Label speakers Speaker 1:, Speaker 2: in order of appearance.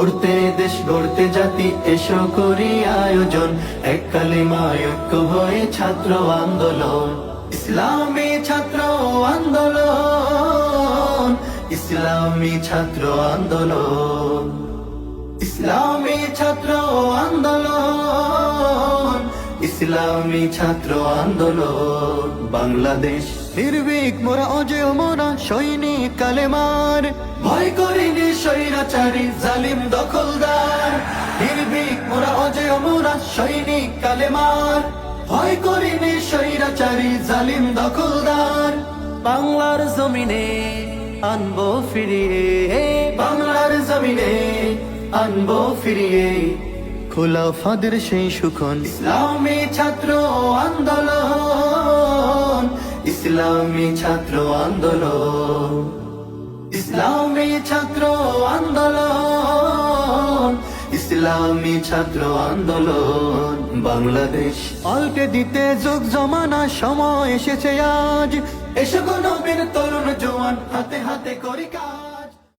Speaker 1: গড়তে দেশ গড়তে জাতি এসো করি আয়োজন, এক কালিমায় ঐক্য হয়ে ছাত্র আন্দোলন। ইসলামী ছাত্র আন্দোলন, ইসলামী ছাত্র আন্দোলন, ইসলামী ছাত্র আন্দোলন, ইসলামী ছাত্র আন্দোলন। বাংলাদেশ নির্ভীক মোরা অজেয় মোরা সৈনিক কালেমার, ভয় করিনি স্বৈরাচারী জালিম দখলদার। নির্ভীক মোরা অজেয় মোরা সৈনিক কালেমার, ভয় করিনি স্বৈরাচারী জালিম দখলদার। বাংলার জমিনে আনবো ফিরিয়ে, বাংলার জমিনে আনবো ফিরিয়ে খোলা ফাদের সেই সুখন। ইসলামী ছাত্র আন্দোলন, ইসলামী ছাত্র আন্দোলন, ইসলামী ছাত্র আন্দোলন, ইসলামী ছাত্র আন্দোলন। বাংলাদেশ পাল্টে দিতে যুগ জমানা সময় এসেছে আজ, এসো গো নবীর তরুণ জওয়ান হাতে হাতে করি কাজ।